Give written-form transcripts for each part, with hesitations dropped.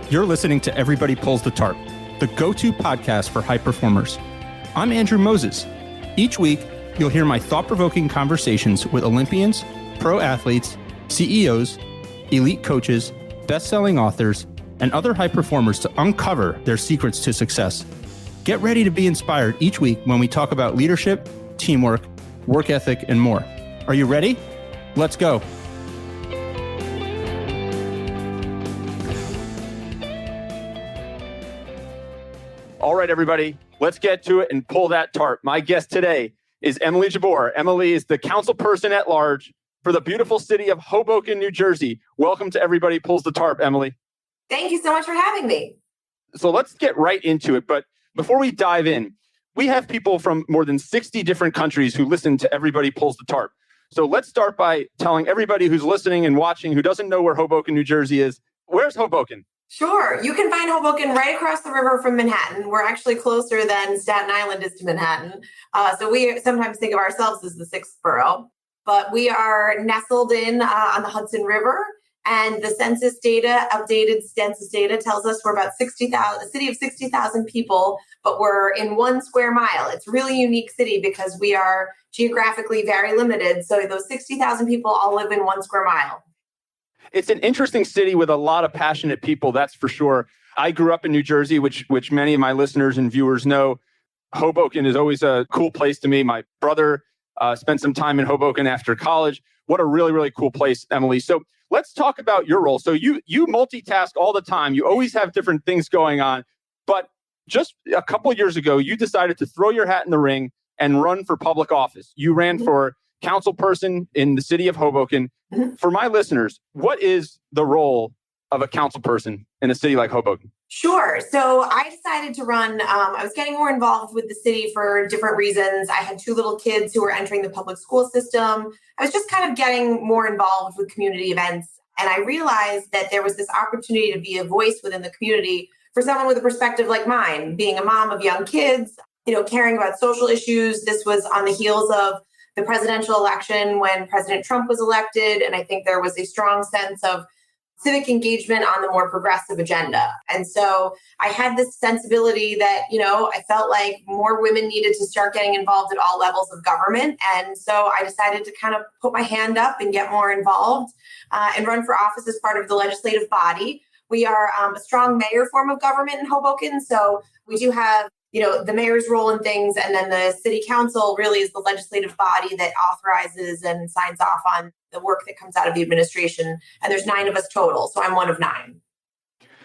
You're listening to Everybody Pulls the Tarp, the go-to podcast for high performers. I'm Andrew Moses. Each week, you'll hear my thought-provoking conversations with Olympians, pro athletes, CEOs, elite coaches, best-selling authors, and other high performers to uncover their secrets to success. Get ready to be inspired each week when we talk about leadership, teamwork, work ethic, and more. Are you ready? Let's go. All right, everybody, let's get to it and pull that tarp. My guest today is Emily Jabbour. Emily is the councilperson at large for the beautiful city of Hoboken, New Jersey. Welcome to Everybody Pulls the Tarp, Emily. Thank you so much for having me. So let's get right into it. But before we dive in, we have people from more than 60 different countries who listen to Everybody Pulls the Tarp. So let's start by telling everybody who's listening and watching who doesn't know where Hoboken, New Jersey is. Where's Hoboken? Sure. You can find Hoboken right across the river from Manhattan. We're actually closer than Staten Island is to Manhattan. So we sometimes think of ourselves as the sixth borough, but we are nestled in on the Hudson River. And the census data, updated census data, tells us we're about 60,000, a city of 60,000 people, but we're in 1 square mile. It's a really unique city because we are geographically very limited. So those 60,000 people all live in 1 square mile. It's an interesting city with a lot of passionate people, that's for sure. I grew up in New Jersey, which many of my listeners and viewers know. Hoboken is always a cool place to me. My brother spent some time in Hoboken after college. What a really, really cool place, Emily. So let's talk about your role. So you multitask all the time. You always have different things going on. But just a couple of years ago, you decided to throw your hat in the ring and run for public office. You ran for councilperson in the city of Hoboken. For my listeners, what is the role of a councilperson in a city like Hoboken? Sure. So I decided to run. I was getting more involved with the city for different reasons. I had 2 little kids who were entering the public school system. I was just kind of getting more involved with community events. And I realized that there was this opportunity to be a voice within the community for someone with a perspective like mine, being a mom of young kids, caring about social issues. This was on the heels of the presidential election when President Trump was elected. And I think there was a strong sense of civic engagement on the more progressive agenda. And so I had this sensibility that, I felt like more women needed to start getting involved at all levels of government. And so I decided to kind of put my hand up and get more involved and run for office as part of the legislative body. We are a strong mayor form of government in Hoboken. So we do have the mayor's role in things, and then the city council really is the legislative body that authorizes and signs off on the work that comes out of the administration. And there's 9 of us total, so I'm one of 9.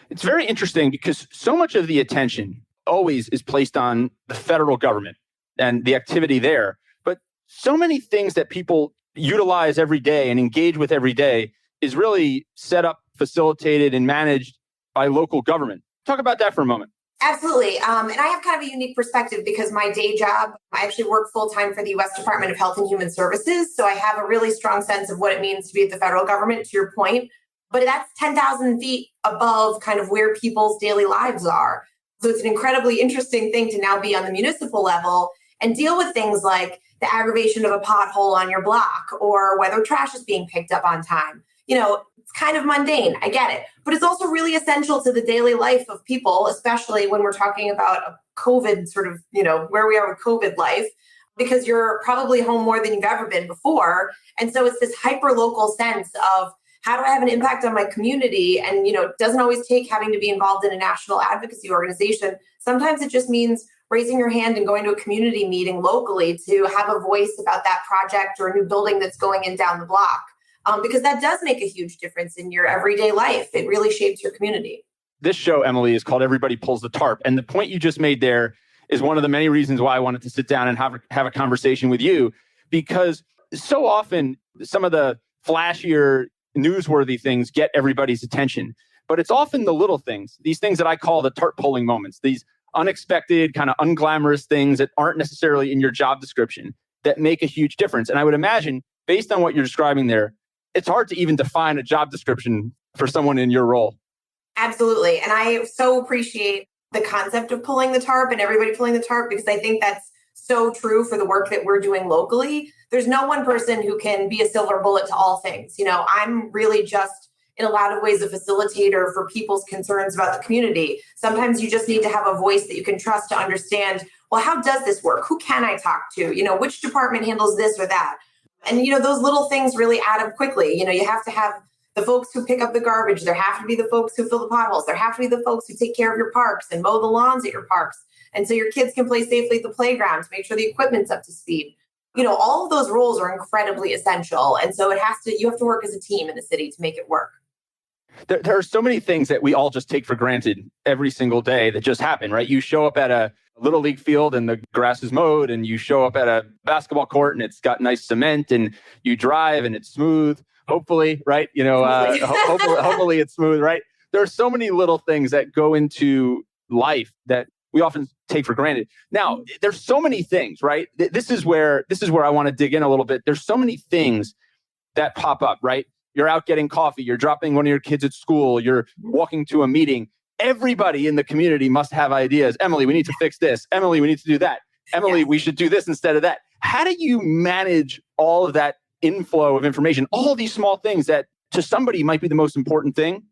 It's very interesting because so much of the attention always is placed on the federal government and the activity there. But so many things that people utilize every day and engage with every day is really set up, facilitated, and managed by local government. Talk about that for a moment. Absolutely. And I have kind of a unique perspective because my day job, I actually work full-time for the U.S. Department of Health and Human Services. So I have a really strong sense of what it means to be at the federal government, to your point. But that's 10,000 feet above kind of where people's daily lives are. So it's an incredibly interesting thing to now be on the municipal level and deal with things like the aggravation of a pothole on your block or whether trash is being picked up on time. It's kind of mundane. I get it. But it's also really essential to the daily life of people, especially when we're talking about a COVID sort of, where we are with COVID life, because you're probably home more than you've ever been before. And so it's this hyper-local sense of how do I have an impact on my community? And, it doesn't always take having to be involved in a national advocacy organization. Sometimes it just means raising your hand and going to a community meeting locally to have a voice about that project or a new building that's going in down the block. Because that does make a huge difference in your everyday life. It really shapes your community. This show, Emily, is called Everybody Pulls the Tarp. And the point you just made there is one of the many reasons why I wanted to sit down and have a conversation with you, because so often some of the flashier, newsworthy things get everybody's attention. But it's often the little things, these things that I call the tarp pulling moments, these unexpected, kind of unglamorous things that aren't necessarily in your job description that make a huge difference. And I would imagine, based on what you're describing there, it's hard to even define a job description for someone in your role. Absolutely. And I so appreciate the concept of pulling the tarp and everybody pulling the tarp, because I think that's so true for the work that we're doing locally. There's no one person who can be a silver bullet to all things. I'm really just in a lot of ways a facilitator for people's concerns about the community. Sometimes you just need to have a voice that you can trust to understand, well, how does this work? Who can I talk to? Which department handles this or that? And, those little things really add up quickly. You have to have the folks who pick up the garbage. There have to be the folks who fill the potholes. There have to be the folks who take care of your parks and mow the lawns at your parks. And so your kids can play safely at the playground to make sure the equipment's up to speed. All of those roles are incredibly essential. And so you have to work as a team in the city to make it work. There are so many things that we all just take for granted every single day that just happen, right? You show up at a little league field and the grass is mowed, and you show up at a basketball court and it's got nice cement, and you drive and it's smooth, hopefully, right? Hopefully it's smooth, right? There are so many little things that go into life that we often take for granted. Now, there's so many things, right? This is where I want to dig in a little bit. There's so many things that pop up, right? You're out getting coffee, you're dropping one of your kids at school, you're walking to a meeting. Everybody in the community must have ideas. Emily, we need to fix this. Emily, we need to do that. Emily, Yes. We should do this instead of that. How do you manage all of that inflow of information, all these small things that to somebody might be the most important thing,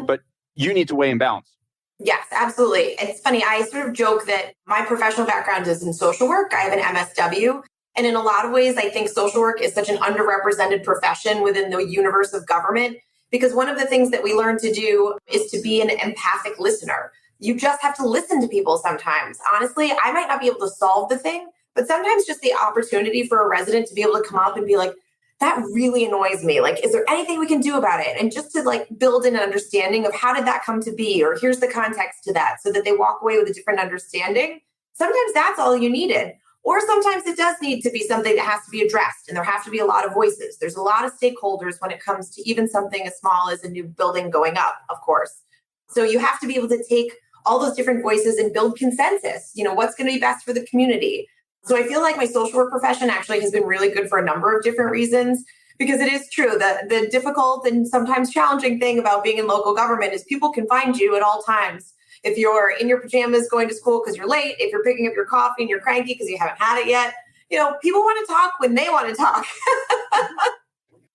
but you need to weigh and balance? Yes, absolutely. It's funny. I sort of joke that my professional background is in social work. I have an MSW. And in a lot of ways, I think social work is such an underrepresented profession within the universe of government, because one of the things that we learn to do is to be an empathic listener. You just have to listen to people sometimes. Honestly, I might not be able to solve the thing, but sometimes just the opportunity for a resident to be able to come up and be like, that really annoys me. Like, is there anything we can do about it? And just to build an understanding of how did that come to be, or here's the context to that, so that they walk away with a different understanding. Sometimes that's all you needed. Or sometimes it does need to be something that has to be addressed, and there have to be a lot of voices. There's a lot of stakeholders when it comes to even something as small as a new building going up, of course. So you have to be able to take all those different voices and build consensus. What's going to be best for the community? So I feel like my social work profession actually has been really good for a number of different reasons, because it is true that the difficult and sometimes challenging thing about being in local government is people can find you at all times. If you're in your pajamas going to school because you're late, if you're picking up your coffee and you're cranky because you haven't had it yet, people want to talk when they want to talk.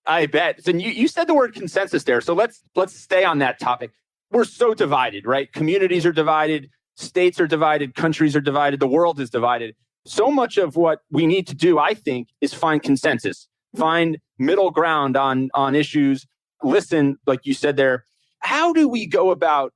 I bet. And you said the word consensus there. So let's stay on that topic. We're so divided, right? Communities are divided, states are divided, countries are divided, the world is divided. So much of what we need to do, I think, is find consensus, find middle ground on issues, listen, like you said there. How do we go about,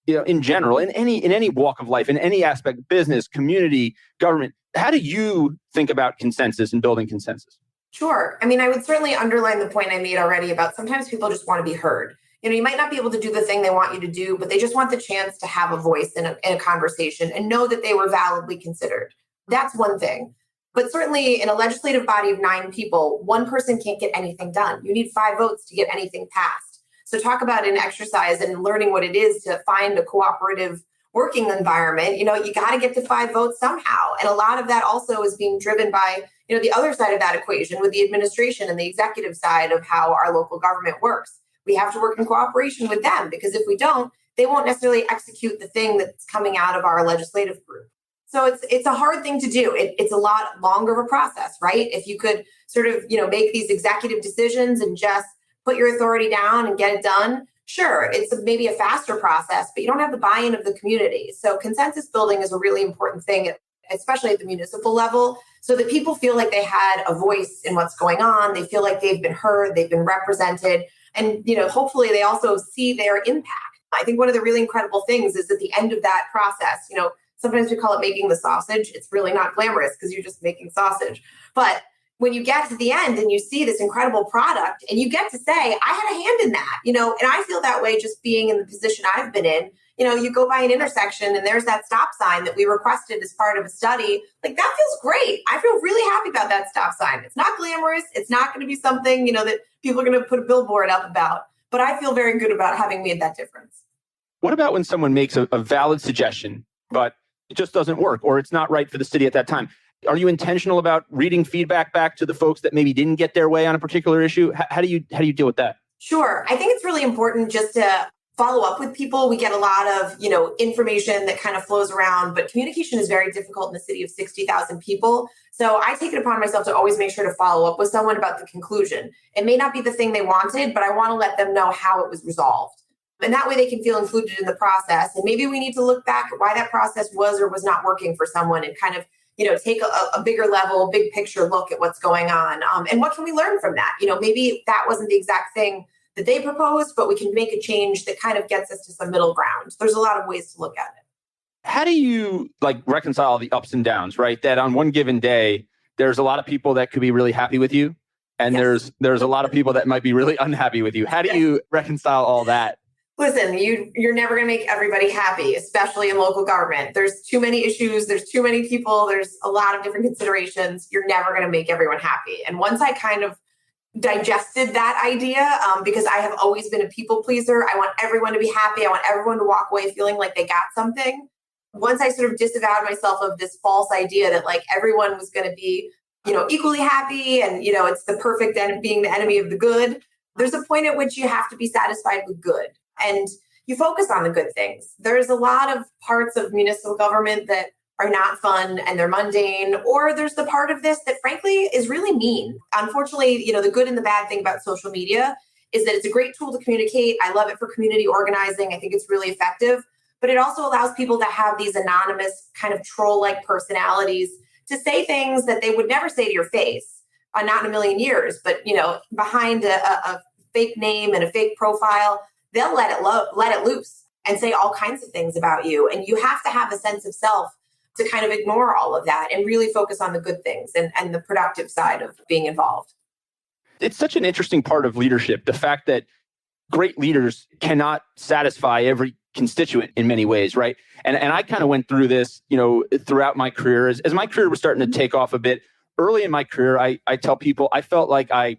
in general, in any walk of life, in any aspect, business, community, government, how do you think about consensus and building consensus? Sure. I mean, I would certainly underline the point I made already about sometimes people just want to be heard. You might not be able to do the thing they want you to do, but they just want the chance to have a voice in a conversation and know that they were validly considered. That's one thing. But certainly in a legislative body of 9 people, one person can't get anything done. You need 5 votes to get anything passed. So talk about an exercise and learning what it is to find a cooperative working environment. You got to get to 5 votes somehow. And a lot of that also is being driven by, the other side of that equation with the administration and the executive side of how our local government works. We have to work in cooperation with them, because if we don't, they won't necessarily execute the thing that's coming out of our legislative group. So it's a hard thing to do. It's a lot longer of a process, right? If you could sort of, make these executive decisions and just put your authority down and get it done, sure, it's maybe a faster process, but you don't have the buy-in of the community. So consensus building is a really important thing, especially at the municipal level, so that people feel like they had a voice in what's going on. They feel like they've been heard, they've been represented, and hopefully they also see their impact. I think one of the really incredible things is at the end of that process, sometimes we call it making the sausage. It's really not glamorous because you're just making sausage. But when you get to the end and you see this incredible product and you get to say, I had a hand in that, and I feel that way just being in the position I've been in. You go by an intersection and there's that stop sign that we requested as part of a study. Like, that feels great. I feel really happy about that stop sign. It's not glamorous. It's not going to be something, that people are going to put a billboard up about. But I feel very good about having made that difference. What about when someone makes a valid suggestion, but it just doesn't work, or it's not right for the city at that time? Are you intentional about reading feedback back to the folks that maybe didn't get their way on a particular issue? How do you deal with that? Sure. I think it's really important just to follow up with people. We get a lot of, information that kind of flows around, but communication is very difficult in a city of 60,000 people. So I take it upon myself to always make sure to follow up with someone about the conclusion. It may not be the thing they wanted, but I want to let them know how it was resolved. And that way they can feel included in the process. And maybe we need to look back at why that process was or was not working for someone and kind of, take a bigger level, big picture look at what's going on. And what can we learn from that? Maybe that wasn't the exact thing that they proposed, but we can make a change that kind of gets us to some middle ground. There's a lot of ways to look at it. How do you reconcile the ups and downs, right? That on one given day, there's a lot of people that could be really happy with you. And Yes. there's a lot of people that might be really unhappy with you. How do you reconcile all that? Listen, you're never going to make everybody happy, especially in local government. There's too many issues. There's too many people. There's a lot of different considerations. You're never going to make everyone happy. And once I kind of digested that idea, because I have always been a people pleaser. I want everyone to be happy. I want everyone to walk away feeling like they got something. Once I sort of disavowed myself of this false idea that everyone was going to be, equally happy and, it's the perfect and being the enemy of the good. There's a point at which you have to be satisfied with good and you focus on the good things. There's a lot of parts of municipal government that are not fun and they're mundane, or there's the part of this that frankly is really mean. Unfortunately, the good and the bad thing about social media is that it's a great tool to communicate. I love it for community organizing. I think it's really effective, but it also allows people to have these anonymous kind of troll-like personalities to say things that they would never say to your face, not in a million years, but behind a fake name and a fake profile, they'll let it loose and say all kinds of things about you. And you have to have a sense of self to kind of ignore all of that and really focus on the good things and the productive side of being involved. It's such an interesting part of leadership, the fact that great leaders cannot satisfy every constituent in many ways, right? And I kind of went through this, throughout my career. As my career was starting to take off a bit, early in my career, I tell people I felt like I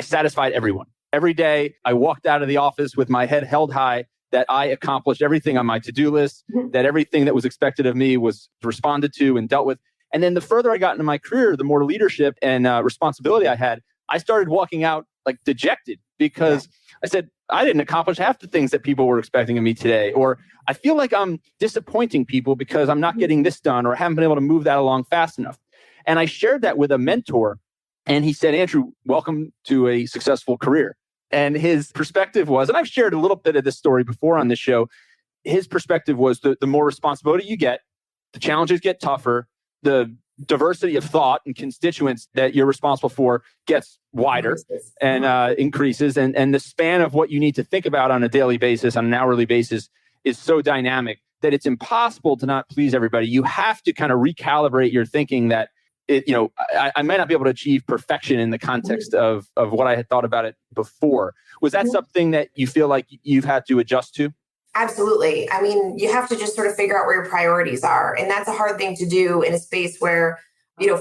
satisfied everyone. Every day, I walked out of the office with my head held high, that I accomplished everything on my to-do list, that everything that was expected of me was responded to and dealt with. And then the further I got into my career, the more leadership and responsibility I had, I started walking out dejected because I said, I didn't accomplish half the things that people were expecting of me today. Or I feel like I'm disappointing people because I'm not getting this done or haven't been able to move that along fast enough. And I shared that with a mentor and he said, Andrew, welcome to a successful career. And his perspective was, and I've shared a little bit of this story before on this show, his perspective was the more responsibility you get, the challenges get tougher, the diversity of thought and constituents that you're responsible for gets wider and increases. And the span of what you need to think about on a daily basis, on an hourly basis, is so dynamic that it's impossible to not please everybody. You have to kind of recalibrate your thinking that I might not be able to achieve perfection in the context of what I had thought about it before. Was that something that you feel like you've had to adjust to? Absolutely. I mean, you have to just sort of figure out where your priorities are. And that's a hard thing to do in a space where,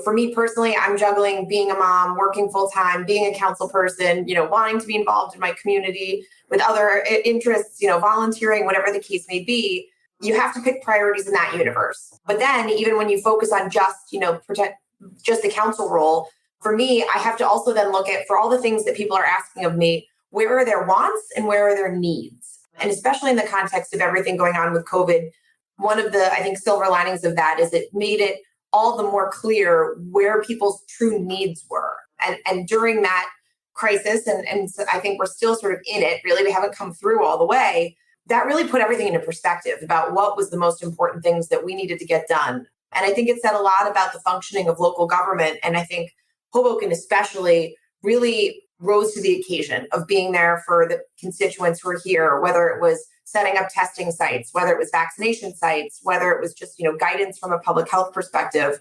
for me personally, I'm juggling being a mom, working full time, being a council person, wanting to be involved in my community with other interests, volunteering, whatever the case may be. You have to pick priorities in that universe. But then even when you focus on just the council role, for me, I have to also then look at, for all the things that people are asking of me, where are their wants and where are their needs? And especially in the context of everything going on with COVID, one of the, I think, silver linings of that is it made it all the more clear where people's true needs were. And during that crisis, and so I think we're still sort of in it, really, we haven't come through all the way, that really put everything into perspective about what was the most important things that we needed to get done. And I think it said a lot about the functioning of local government. And I think Hoboken especially really rose to the occasion of being there for the constituents who are here, whether it was setting up testing sites, whether it was vaccination sites, whether it was just, guidance from a public health perspective.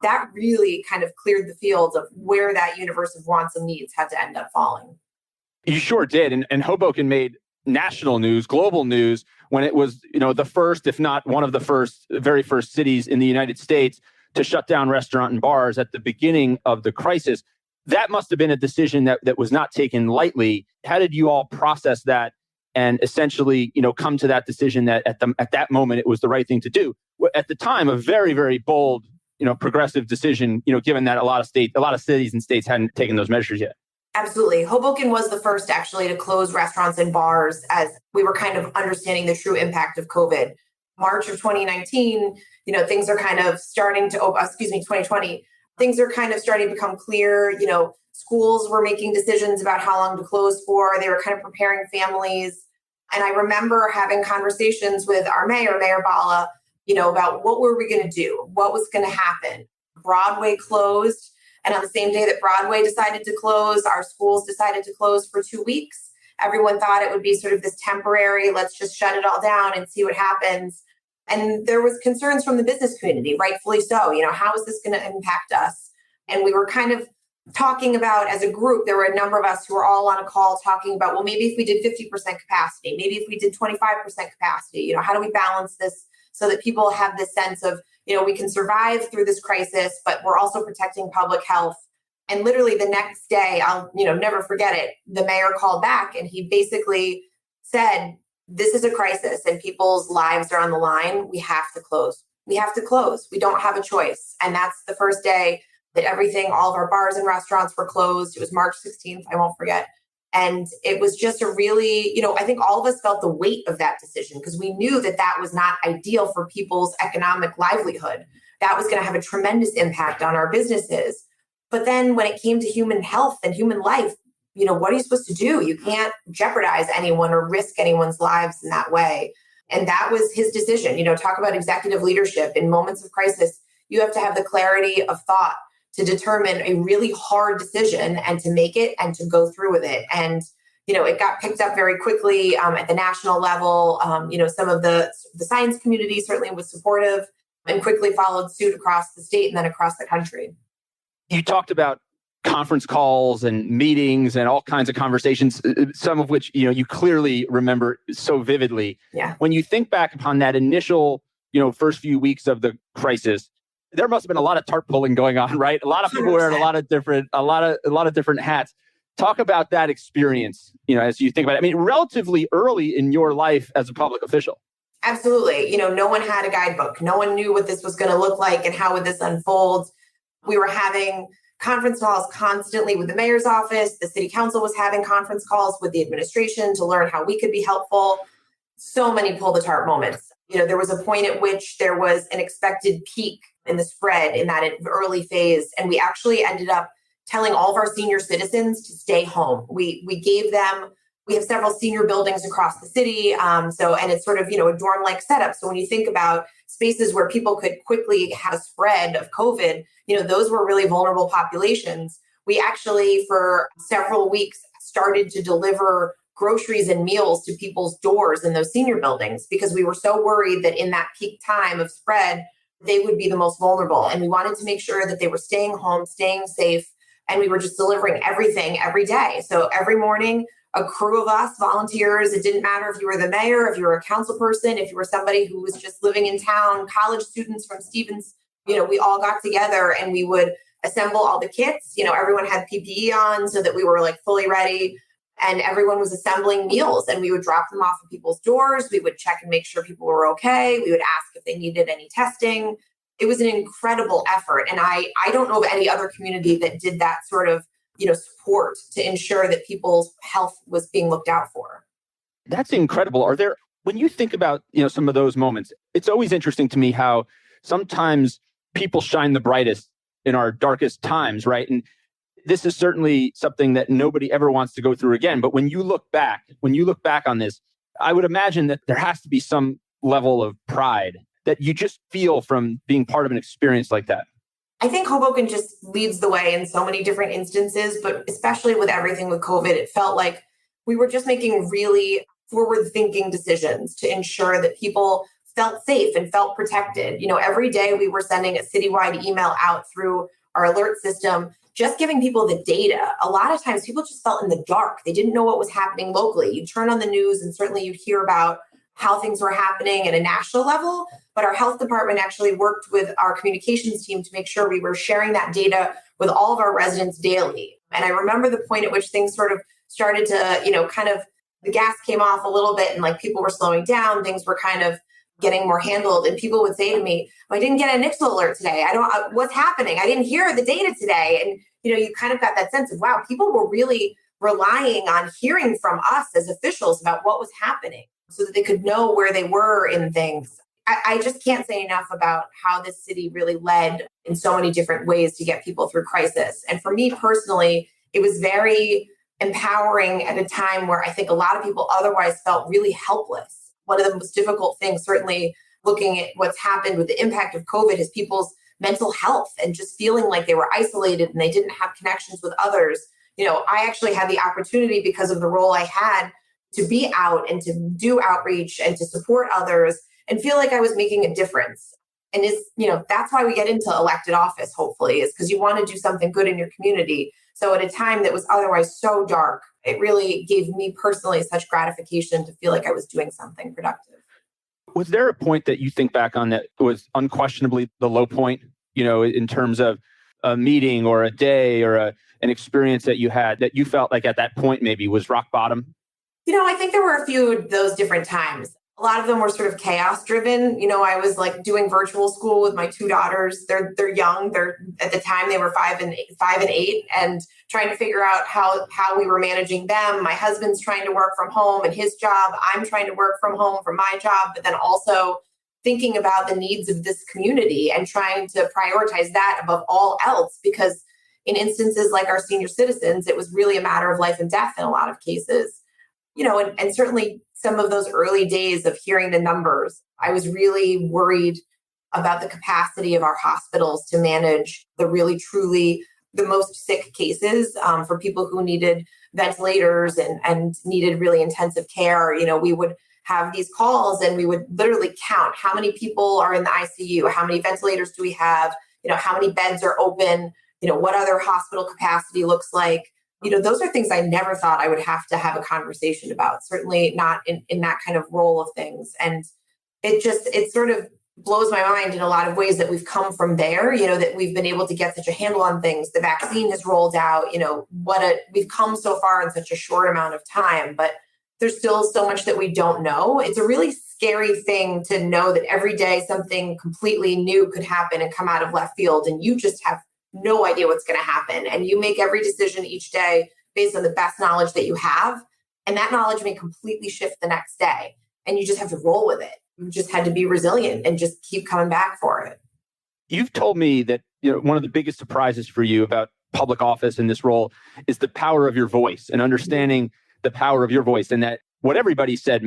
That really kind of cleared the field of where that universe of wants and needs had to end up falling. You sure did. And Hoboken made national news, global news, when it was, the first, if not one of the very first cities in the United States to shut down restaurant and bars at the beginning of the crisis. That must have been a decision that was not taken lightly. How did you all process that and essentially, come to that decision that at that moment it was the right thing to do? At the time, a very, very bold, progressive decision, given that a lot of cities and states hadn't taken those measures yet. Absolutely. Hoboken was the first actually to close restaurants and bars as we were kind of understanding the true impact of COVID. March of 2019, things are kind of starting to, 2020, things are kind of starting to become clear. Schools were making decisions about how long to close for. They were kind of preparing families. And I remember having conversations with our mayor, Mayor Bala, about what were we going to do? What was going to happen? Broadway closed. And on the same day that Broadway decided to close, our schools decided to close for 2 weeks. Everyone thought it would be sort of this temporary, let's just shut it all down and see what happens. And there was concerns from the business community, rightfully so. How is this going to impact us? And we were kind of talking about, as a group, there were a number of us who were all on a call talking about, well, maybe if we did 50% capacity, maybe if we did 25% capacity, how do we balance this so that people have this sense of, we can survive through this crisis, but we're also protecting public health. And literally the next day, I'll, never forget it. The mayor called back and he basically said, this is a crisis and people's lives are on the line. We have to close. We have to close. We don't have a choice. And that's the first day that all of our bars and restaurants were closed. It was March 16th. I won't forget. And it was just a really, I think all of us felt the weight of that decision because we knew that that was not ideal for people's economic livelihood. That was going to have a tremendous impact on our businesses. But then when it came to human health and human life, what are you supposed to do? You can't jeopardize anyone or risk anyone's lives in that way. And that was his decision. Talk about executive leadership. In moments of crisis, you have to have the clarity of thought to determine a really hard decision and to make it and to go through with it. And, it got picked up very quickly at the national level. Some of the science community certainly was supportive and quickly followed suit across the state and then across the country. You talked about conference calls and meetings and all kinds of conversations, some of which, you clearly remember so vividly. Yeah. When you think back upon that initial, first few weeks of the crisis, there must have been a lot of tarp pulling going on, right? A lot of people 100%. wearing a lot of different hats. Talk about that experience, as you think about it. I mean, relatively early in your life as a public official. Absolutely. No one had a guidebook. No one knew what this was going to look like and how would this unfold. We were having conference calls constantly with the mayor's office. The city council was having conference calls with the administration to learn how we could be helpful. So many pull the tarp moments. There was a point at which there was an expected peak in the spread in that early phase. And we actually ended up telling all of our senior citizens to stay home. We have several senior buildings across the city. And it's sort of, a dorm-like setup. So when you think about spaces where people could quickly have a spread of COVID, those were really vulnerable populations. We actually, for several weeks, started to deliver groceries and meals to people's doors in those senior buildings because we were so worried that in that peak time of spread, they would be the most vulnerable. And we wanted to make sure that they were staying home, staying safe. And we were just delivering everything every day. So every morning, a crew of us, volunteers, it didn't matter if you were the mayor, if you were a councilperson, if you were somebody who was just living in town, college students from Stevens, we all got together and we would assemble all the kits. Everyone had PPE on so that we were fully ready. And everyone was assembling meals and we would drop them off at people's doors. We would check and make sure people were okay. We would ask if they needed any testing. It was an incredible effort. And I don't know of any other community that did that sort of, support to ensure that people's health was being looked out for. That's incredible. When you think about, some of those moments, it's always interesting to me how sometimes people shine the brightest in our darkest times, right? And this is certainly something that nobody ever wants to go through again. But when you look back on this, I would imagine that there has to be some level of pride that you just feel from being part of an experience like that. I think Hoboken just leads the way in so many different instances, but especially with everything with COVID, it felt like we were just making really forward-thinking decisions to ensure that people felt safe and felt protected. Every day we were sending a citywide email out through our alert system, just giving people the data. A lot of times people just felt in the dark. They didn't know what was happening locally. You'd turn on the news and certainly you'd hear about how things were happening at a national level, but our health department actually worked with our communications team to make sure we were sharing that data with all of our residents daily. And I remember the point at which things sort of started to, kind of the gas came off a little bit and people were slowing down. Things were kind of getting more handled. And people would say to me, oh, I didn't get a Nixle alert today. What's happening? I didn't hear the data today. And, you kind of got that sense of, wow, people were really relying on hearing from us as officials about what was happening so that they could know where they were in things. I just can't say enough about how this city really led in so many different ways to get people through crisis. And for me personally, it was very empowering at a time where I think a lot of people otherwise felt really helpless. One of the most difficult things, certainly looking at what's happened with the impact of COVID, is people's mental health and just feeling like they were isolated and they didn't have connections with others. I actually had the opportunity, because of the role I had, to be out and to do outreach and to support others and feel like I was making a difference. And that's why we get into elected office, hopefully, is because you want to do something good in your community. So at a time that was otherwise so dark, it really gave me personally such gratification to feel like I was doing something productive. Was there a point that you think back on that was unquestionably the low point, in terms of a meeting or a day or an experience that you had that you felt like at that point maybe was rock bottom? I think there were a few of those different times. A lot of them were sort of chaos driven. I was like doing virtual school with my two daughters. They're young. At the time they were 5 and 8, and trying to figure out how we were managing them. My husband's trying to work from home in his job. I'm trying to work from home for my job, but then also thinking about the needs of this community and trying to prioritize that above all else, because in instances like our senior citizens, it was really a matter of life and death in a lot of cases. And certainly some of those early days of hearing the numbers, I was really worried about the capacity of our hospitals to manage the really, truly the most sick cases for people who needed ventilators and needed really intensive care. We would have these calls and we would literally count how many people are in the ICU, how many ventilators do we have, how many beds are open, what other hospital capacity looks like. Those are things I never thought I would have to have a conversation about, certainly not in that kind of role of things. And it sort of blows my mind in a lot of ways that we've come from there, that we've been able to get such a handle on things. The vaccine has rolled out, we've come so far in such a short amount of time, but there's still so much that we don't know. It's a really scary thing to know that every day something completely new could happen and come out of left field, and you just have no idea what's going to happen. And you make every decision each day based on the best knowledge that you have. And that knowledge may completely shift the next day. And you just have to roll with it. You just had to be resilient and just keep coming back for it. You've told me that one of the biggest surprises for you about public office in this role is the power of your voice and understanding the power of your voice, and that what everybody says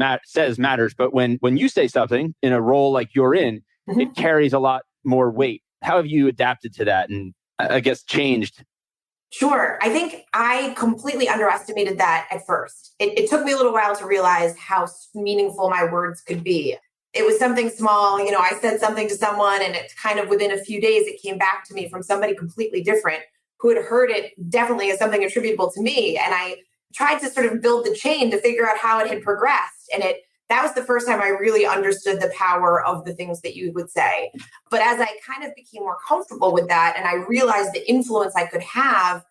matters. But when you say something in a role like you're in, it carries a lot more weight. How have you adapted to that and I guess changed? Sure. I think I completely underestimated that at first. It took me a little while to realize how meaningful my words could be. It was something small. I said something to someone and it kind of within a few days, it came back to me from somebody completely different who had heard it definitely as something attributable to me. And I tried to sort of build the chain to figure out how it had progressed. And that was the first time I really understood the power of the things that you would say. But as I kind of became more comfortable with that and I realized the influence I could have,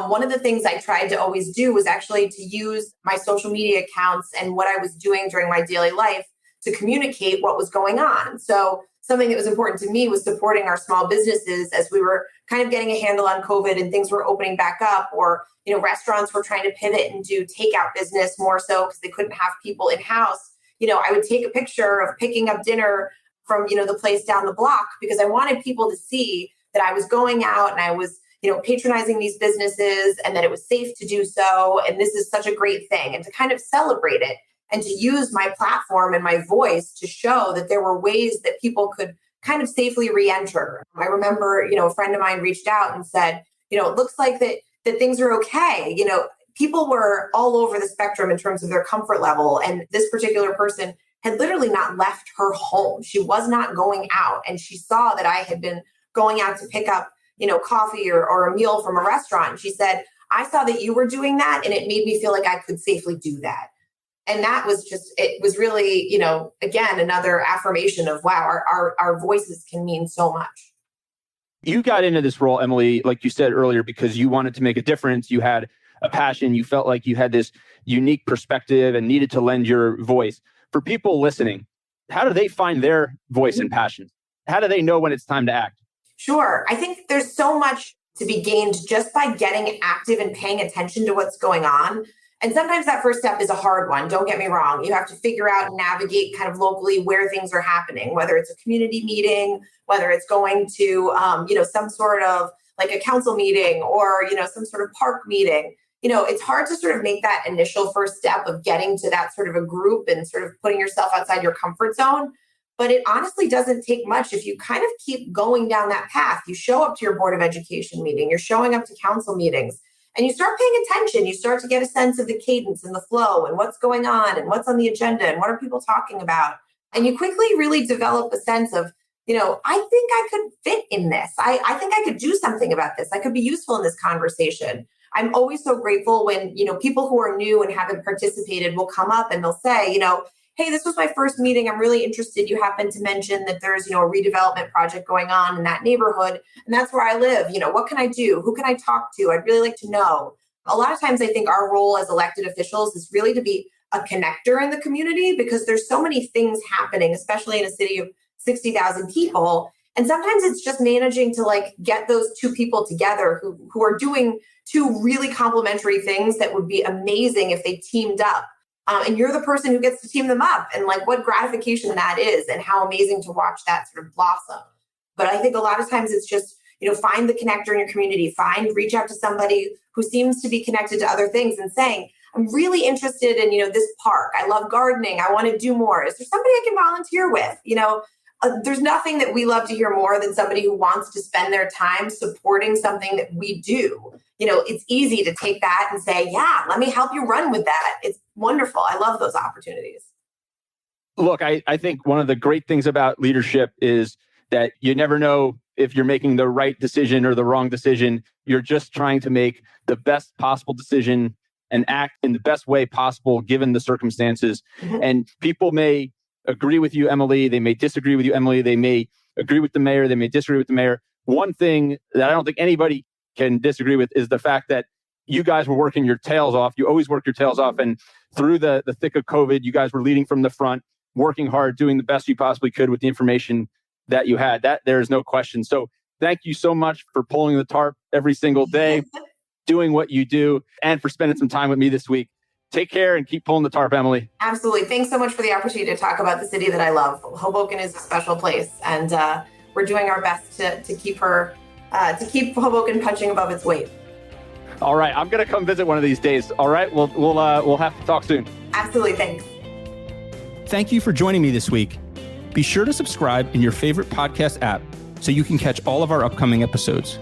one of the things I tried to always do was actually to use my social media accounts and what I was doing during my daily life to communicate what was going on. So something that was important to me was supporting our small businesses as we were kind of getting a handle on COVID and things were opening back up, or restaurants were trying to pivot and do takeout business more so because they couldn't have people in house. I would take a picture of picking up dinner from, the place down the block because I wanted people to see that I was going out and I was, patronizing these businesses and that it was safe to do so. And this is such a great thing, and to kind of celebrate it and to use my platform and my voice to show that there were ways that people could kind of safely re-enter. I remember, a friend of mine reached out and said, it looks like that things are okay. People were all over the spectrum in terms of their comfort level. And this particular person had literally not left her home. She was not going out. And she saw that I had been going out to pick up, coffee or a meal from a restaurant. And she said, I saw that you were doing that and it made me feel like I could safely do that. And that was it was really, again, another affirmation of, wow, our voices can mean so much. You got into this role, Emily, like you said earlier, because you wanted to make a difference. You had a passion. You felt like you had this unique perspective and needed to lend your voice. For people listening, how do they find their voice and passion? How do they know when it's time to act? Sure. I think there's so much to be gained just by getting active and paying attention to what's going on. And sometimes that first step is a hard one. Don't get me wrong. You have to figure out and navigate kind of locally where things are happening, whether it's a community meeting, whether it's going to, some sort of like a council meeting or, some sort of park meeting. It's hard to sort of make that initial first step of getting to that sort of a group and sort of putting yourself outside your comfort zone. But it honestly doesn't take much if you kind of keep going down that path. You show up to your Board of Education meeting, you're showing up to council meetings, and you start paying attention. You start to get a sense of the cadence and the flow and what's going on and what's on the agenda and what are people talking about. And you quickly really develop a sense of, I think I could fit in this. I think I could do something about this. I could be useful in this conversation. I'm always so grateful when, people who are new and haven't participated will come up and they'll say, hey, this was my first meeting. I'm really interested. You happen to mention that there's, a redevelopment project going on in that neighborhood. And that's where I live. What can I do? Who can I talk to? I'd really like to know. A lot of times I think our role as elected officials is really to be a connector in the community because there's so many things happening, especially in a city of 60,000 people. And sometimes it's just managing to get those two people together who are doing two really complementary things that would be amazing if they teamed up. And you're the person who gets to team them up and what gratification that is and how amazing to watch that sort of blossom. But I think a lot of times it's just, find the connector in your community, reach out to somebody who seems to be connected to other things and saying, I'm really interested in, this park. I love gardening. I want to do more. Is there somebody I can volunteer with? There's nothing that we love to hear more than somebody who wants to spend their time supporting something that we do. It's easy to take that and say, yeah, let me help you run with that. It's wonderful. I love those opportunities. Look, I think one of the great things about leadership is that you never know if you're making the right decision or the wrong decision. You're just trying to make the best possible decision and act in the best way possible given the circumstances. Mm-hmm. And people may agree with you, Emily. They may disagree with you, Emily. They may agree with the mayor. They may disagree with the mayor. One thing that I don't think anybody can disagree with is the fact that you guys were working your tails off. You always work your tails off. And through the thick of COVID, you guys were leading from the front, working hard, doing the best you possibly could with the information that you had. That there is no question. So thank you so much for pulling the tarp every single day, doing what you do, and for spending some time with me this week. Take care and keep pulling the tarp, Emily. Absolutely. Thanks so much for the opportunity to talk about the city that I love. Hoboken is a special place, and we're doing our best to keep Hoboken punching above its weight. All right, I'm gonna come visit one of these days. All right, we'll have to talk soon. Absolutely. Thanks. Thank you for joining me this week. Be sure to subscribe in your favorite podcast app so you can catch all of our upcoming episodes.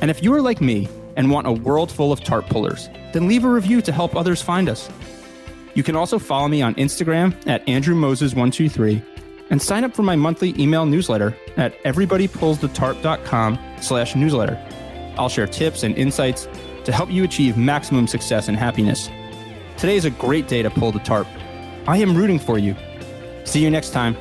And if you are like me and want a world full of tarp pullers, then leave a review to help others find us. You can also follow me on Instagram at AndrewMoses123 and sign up for my monthly email newsletter at everybodypullsthetarp.com/newsletter. I'll share tips and insights to help you achieve maximum success and happiness. Today is a great day to pull the tarp. I am rooting for you. See you next time.